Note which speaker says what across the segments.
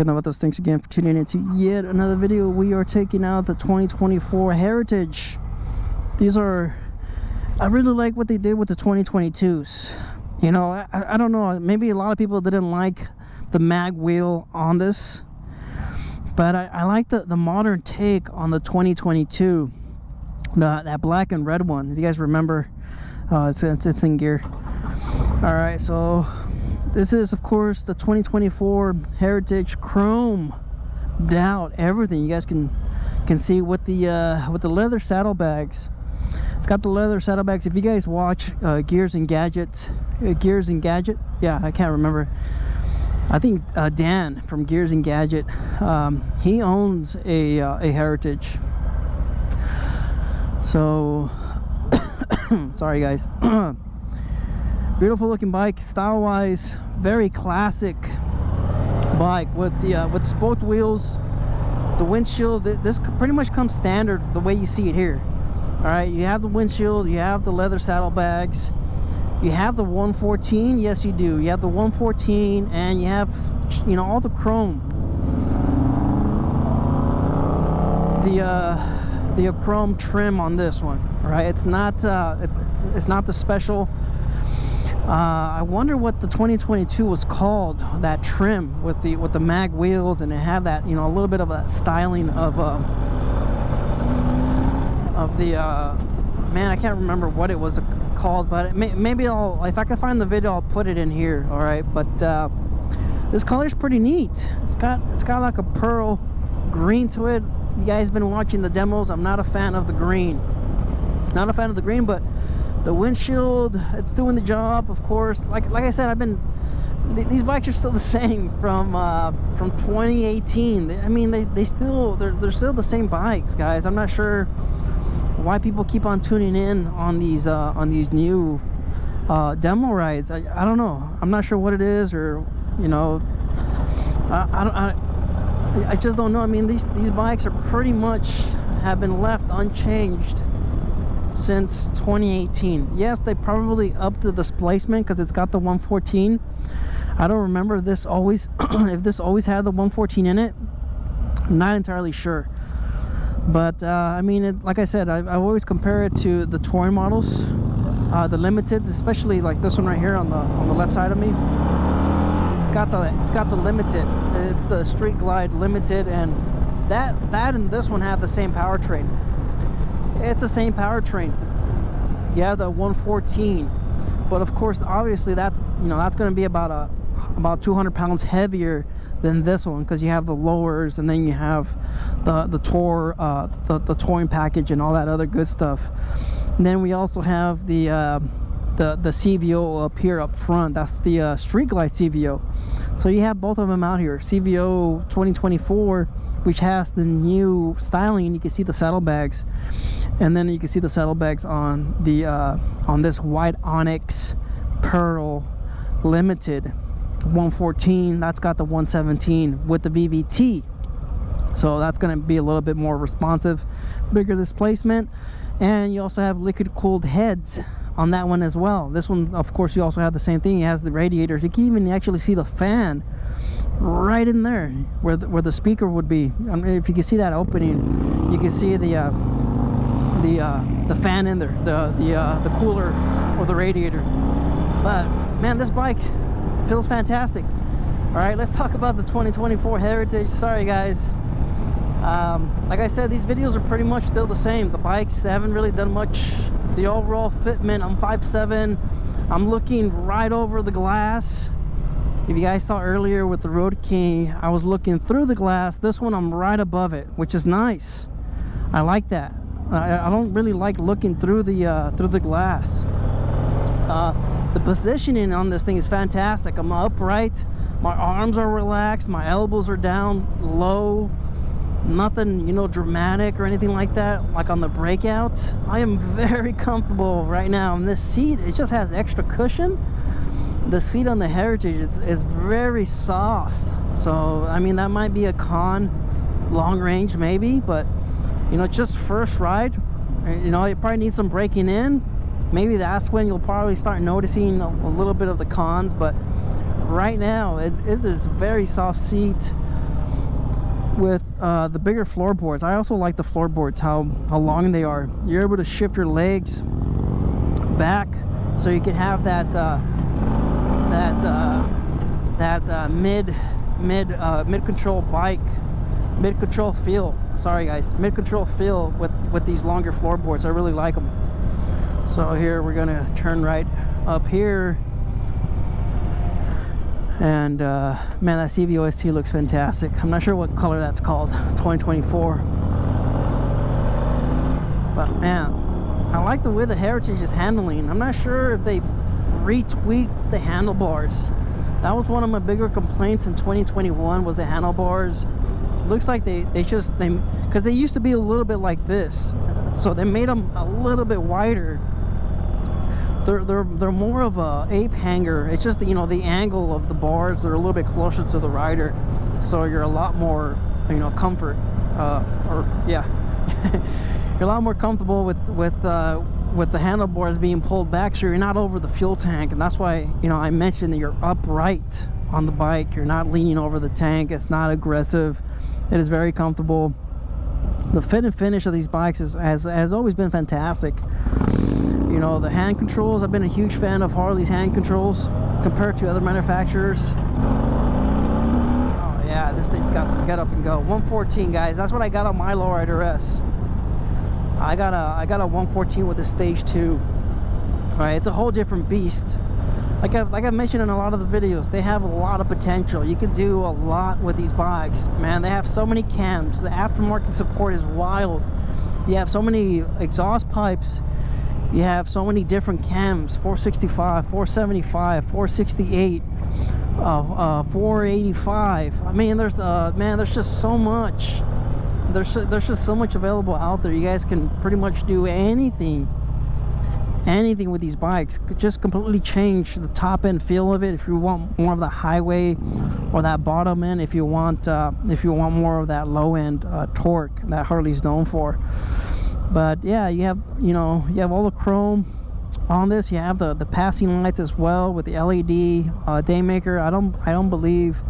Speaker 1: Enough with those. Thanks again for tuning into yet another video. We are taking out the 2024 Heritage. These are, I really like what they did with the 2022s. You know, I don't know, maybe a lot of people didn't like the mag wheel on this, but I like the modern take on the 2022, that black and red one. If you guys remember, it's in gear. All right, so this is, of course, the 2024 Heritage Chrome out everything. You guys can see with the leather saddlebags. It's got the leather saddlebags. If you guys watch Gears and Gadget, yeah, I can't remember. I think Dan from Gears and Gadget, he owns a Heritage. So, sorry guys. Beautiful looking bike, style wise, very classic bike with spoked wheels, the windshield. This pretty much comes standard the way you see it here. All right, you have the windshield, you have the leather saddlebags, you have the 114. Yes, you do. You have the 114, and you have, you know, all the chrome. The chrome trim on this one. All right, it's not it's not the special. I wonder what the 2022 was called, that trim with the mag wheels, and it had that, you know, a little bit of a styling of the man, I can't remember what it was called, but maybe if I can find the video, I'll put it in here. All right, but this color is pretty neat. It's got like a pearl green to it. You guys been watching the demos. I'm not a fan of the green. But the windshield, it's doing the job, of course. Like I said, these bikes are still the same from 2018. I mean, they're still the same bikes, guys. I'm not sure why people keep on tuning in on these new demo rides. I don't know. I'm not sure what it is, or, you know, I just don't know. I mean, these bikes are pretty much have been left unchanged since 2018. Yes, they probably upped the displacement because it's got the 114. I don't remember if this always if this always had the 114 in it. I'm not entirely sure, but I mean, like I said, I always compare it to the touring models, the limiteds, especially like this one right here on the left side of me. It's got the limited. It's the Street Glide Limited, and that and this one have the same powertrain. It's the same powertrain. Yeah, the 114, but of course, obviously, that's going to be about 200 pounds heavier than this one, because you have the lowers, and then you have the touring package and all that other good stuff. And then we also have the CVO up here up front. That's the Street Glide CVO. So you have both of them out here. CVO 2024, which has the new styling. You can see the saddlebags, and then you can see the saddlebags on the on this white onyx pearl limited 114. That's got the 117 with the VVT, so that's going to be a little bit more responsive, bigger displacement. And you also have liquid cooled heads on that one as well. This one, of course, you also have the same thing. It has the radiators. You can even actually see the fan right in there where the speaker would be. I mean, if you can see that opening, you can see the fan in there, the cooler or the radiator. But man, this bike feels fantastic. All right, let's talk about the 2024 Heritage. Sorry guys, like I said, these videos are pretty much still the same. The bikes, they haven't really done much. The overall fitment, I'm 5'7". I'm looking right over the glass. If you guys saw earlier with the Road King, I was looking through the glass. This one, I'm right above it, which is nice. I like that. I don't really like looking through the glass. The positioning on this thing is fantastic. I'm upright. My arms are relaxed. My elbows are down low. Nothing, you know, dramatic or anything like that, like on the breakout. I am very comfortable right now in this seat. It just has extra cushion. The seat on the Heritage is very soft, so I mean, that might be a con long range maybe, but you know, just first ride, you know, you probably need some braking in. Maybe that's when you'll probably start noticing a little bit of the cons, but right now it is a very soft seat. with the bigger floorboards. I also like the floorboards, how long they are. You're able to shift your legs back, so you can have that mid control bike, mid control feel. Sorry guys, mid control feel with these longer floorboards. I really like them. So here we're gonna turn right up here, and man, that CVOST looks fantastic. I'm not sure what color that's called, 2024, but man, I like the way the Heritage is handling. I'm not sure if they've retweaked the handlebars. That was one of my bigger complaints in 2021, was the handlebars. Looks like they because they used to be a little bit like this, so they made them a little bit wider. They're more of a ape hanger. It's just, you know, the angle of the bars, they're a little bit closer to the rider, so you're a lot more, you know, comfort, or yeah, you're a lot more comfortable with the handlebars being pulled back, so you're not over the fuel tank. And that's why, you know, I mentioned that you're upright on the bike. You're not leaning over the tank. It's not aggressive. It is very comfortable. The fit and finish of these bikes has always been fantastic. You know, the hand controls, I've been a huge fan of Harley's hand controls compared to other manufacturers. Oh yeah, this thing's got some get up and go. 114, guys, that's what I got on my Lowrider S. I got a 114 with a stage 2. All right, it's a whole different beast. Like I've mentioned in a lot of the videos, they have a lot of potential. You can do a lot with these bikes, man. They have so many cams. The aftermarket support is wild. You have so many exhaust pipes. You have so many different cams: 465, 475, 468, 485. I mean, there's just so much. There's just so much available out there. You guys can pretty much do anything with these bikes. Just completely change the top end feel of it if you want more of the highway, or that bottom end if you want more of that low end torque that Harley's known for. But yeah, you have all the chrome on this. You have the passing lights as well with the LED daymaker. I don't believe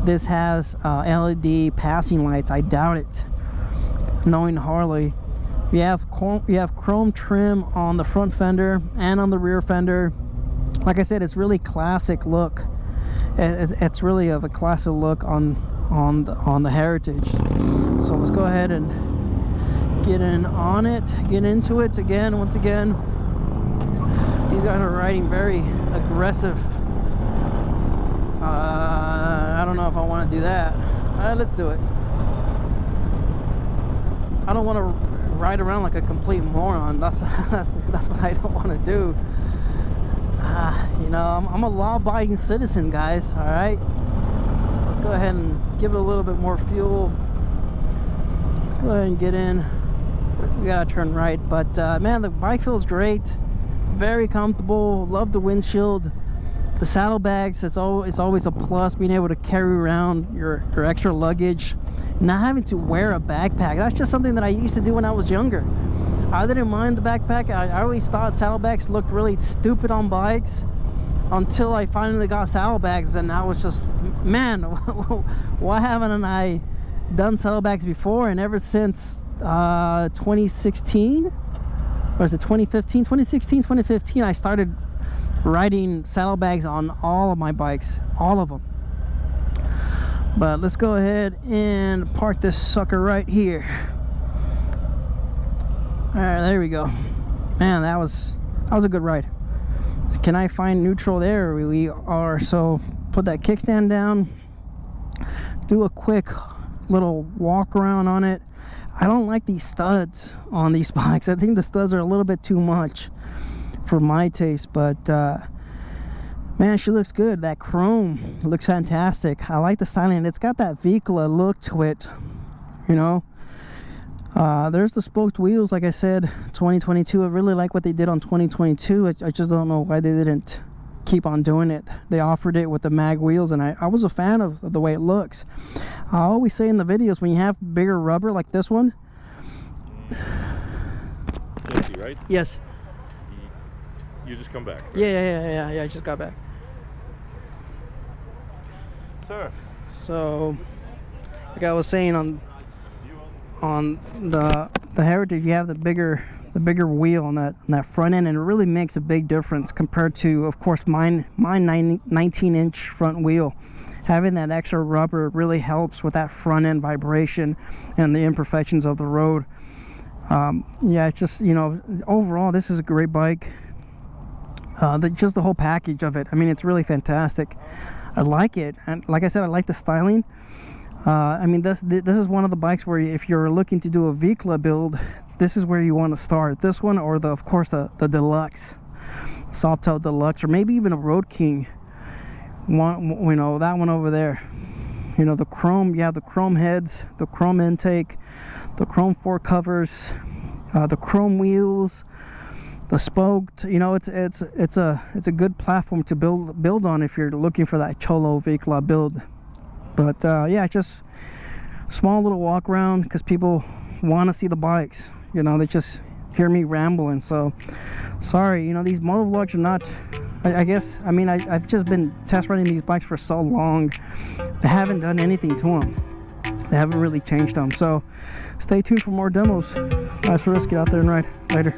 Speaker 1: this has LED passing lights. I doubt it, knowing Harley. You have chrome trim on the front fender and on the rear fender. Like I said, it's really classic look. It's really of a classic look on the Heritage. So let's go ahead and get into it again. Once again, these guys are riding very aggressive. I don't know if I want to do that. Let's do it. I don't want to ride around like a complete moron. That's what I don't want to do. You know, I'm a law-abiding citizen, guys. All right, so let's go ahead and give it a little bit more fuel. Let's go ahead and get in. We gotta turn right, but man, the bike feels great. Very comfortable. Love the windshield. The saddlebags, it's always a plus, being able to carry around your extra luggage, not having to wear a backpack. That's just something that I used to do when I was younger. I didn't mind the backpack. I always thought saddlebags looked really stupid on bikes until I finally got saddlebags. Then I was just, man, why haven't I done saddlebags before? And ever since 2016, or is it 2015? 2016, 2015, I started riding saddlebags on all of my bikes, all of them. But let's go ahead and park this sucker right here. All right, there we go. Man, that was a good ride. Can I find neutral? There we are. So put that kickstand down, do a quick little walk around on it. I don't like these studs on these bikes. I think the studs are a little bit too much for my taste, but man, she looks good. That chrome looks fantastic. I like the styling. It's got that Vicla look to it, you know. There's the spoked wheels. Like I said, 2022. I really like what they did on 2022. I just don't know why they didn't keep on doing it. They offered it with the mag wheels, and I was a fan of the way it looks. I always say in the videos, when you have bigger rubber like this one.
Speaker 2: Empty, right?
Speaker 1: Yes.
Speaker 2: You just come back, right?
Speaker 1: Yeah, I just got back.
Speaker 2: Sir.
Speaker 1: So like I was saying on the Heritage, you have the bigger wheel on that front end, and it really makes a big difference compared to, of course, my 19-inch front wheel. Having that extra rubber really helps with that front end vibration and the imperfections of the road. Yeah, it's just, you know, overall this is a great bike. Just the whole package of it, I mean, it's really fantastic. I like it, and like I said, I like the styling. I mean, this is one of the bikes where if you're looking to do a V-Club build, this is where you want to start. This one, or of course the Deluxe, Softail Deluxe, or maybe even a Road King. You know, that one over there. You know, the chrome, you have the chrome heads, the chrome intake, the chrome fork covers, the chrome wheels, the spoked. You know, it's a good platform to build on if you're looking for that Cholo V-Club build. But yeah, just small little walk around because people want to see the bikes. You know, they just hear me rambling. So sorry, you know, these motovlogs are not, I guess, I mean, I've just been test riding these bikes for so long. I haven't done anything to them. They haven't really changed them. So stay tuned for more demos. Guys, for us, get out there and ride. Later.